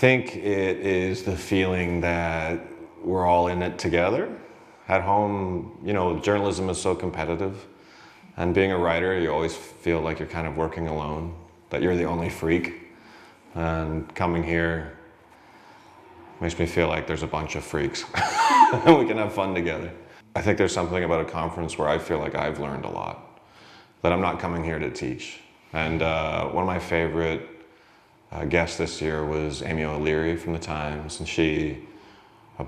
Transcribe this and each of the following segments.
think it is the feeling that we're all in it together. At home, you know, journalism is so competitive. And being a writer, you always feel like you're kind of working alone, that you're the only freak. And coming here makes me feel like there's a bunch of freaks and we can have fun together. I think there's something about a conference where I feel like I've learned a lot, that I'm not coming here to teach. And one of my favorite guests this year was Amy O'Leary from The Times, and she,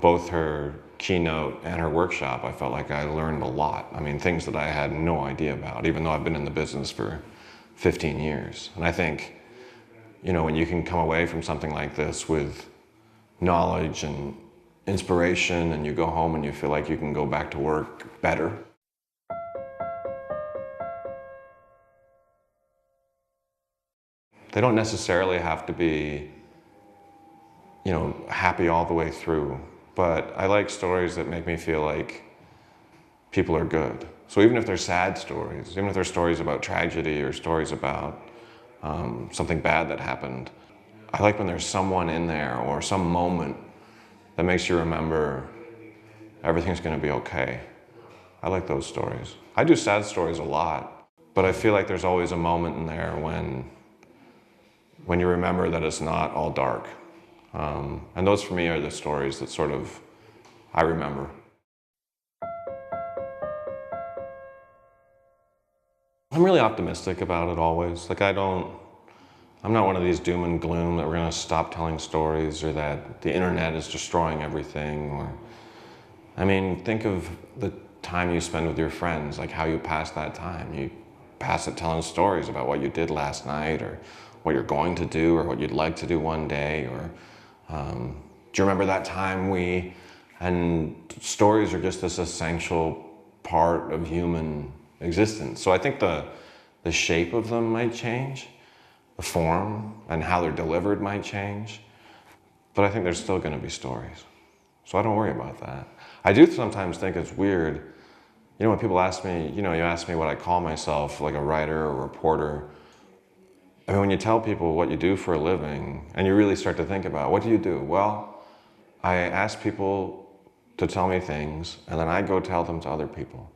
both her keynote and her workshop, I felt like I learned a lot. I mean, things that I had no idea about, even though I've been in the business for 15 years. And I think, you know, when you can come away from something like this with knowledge and inspiration, and you go home and you feel like you can go back to work better. They don't necessarily have to be, you know, happy all the way through, but I like stories that make me feel like people are good. So even if they're sad stories, even if they're stories about tragedy or stories about something bad that happened, I like when there's someone in there or some moment that makes you remember everything's going to be okay. I like those stories. I do sad stories a lot, but I feel like there's always a moment in there when you remember that it's not all dark. And those for me are the stories that sort of I remember. I'm really optimistic about it always. Like I'm not one of these doom and gloom that we're going to stop telling stories or that the internet is destroying everything. Or, I mean, think of the time you spend with your friends, like how you pass that time. You pass it telling stories about what you did last night or what you're going to do or what you'd like to do one day. Or do you remember that time and stories are just this essential part of human existence. So I think the shape of them might change. The form and how they're delivered might change, but I think there's still going to be stories. So I don't worry about that. I do sometimes think it's weird, you know, when people ask me, you know, you ask me what I call myself, like a writer or a reporter. I mean, when you tell people what you do for a living and you really start to think about, what do you do? Well, I ask people to tell me things and then I go tell them to other people.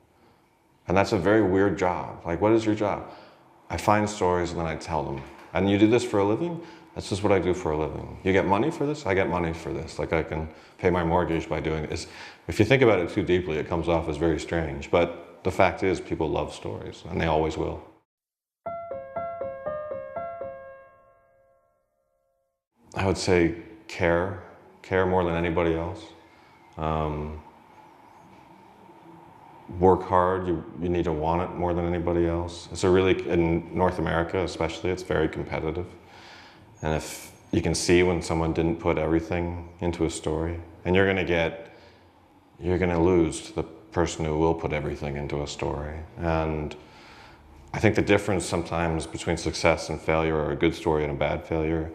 And that's a very weird job. Like, what is your job? I find stories and then I tell them. And you do this for a living? That's just what I do for a living. You get money for this? I get money for this. Like, I can pay my mortgage by doing this. If you think about it too deeply, it comes off as very strange. But the fact is, people love stories, and they always will. I would say care more than anybody else. Work hard, you need to want it more than anybody else. It's in North America especially, it's very competitive. And if you can see when someone didn't put everything into a story, and you're gonna lose to the person who will put everything into a story. And I think the difference sometimes between success and failure, or a good story and a bad failure,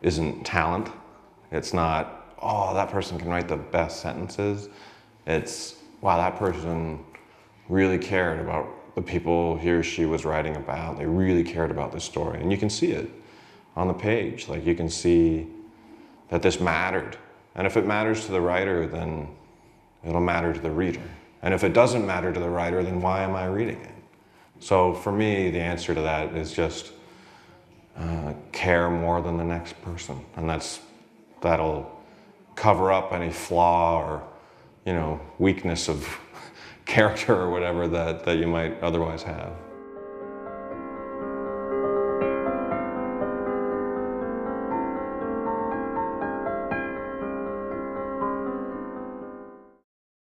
isn't talent. It's not, oh, that person can write the best sentences. It's, wow, that person really cared about the people he or she was writing about. They really cared about this story. And you can see it on the page. Like, you can see that this mattered. And if it matters to the writer, then it'll matter to the reader. And if it doesn't matter to the writer, then why am I reading it? So for me, the answer to that is just care more than the next person. And that'll cover up any flaw or, you know, weakness of character or whatever that you might otherwise have.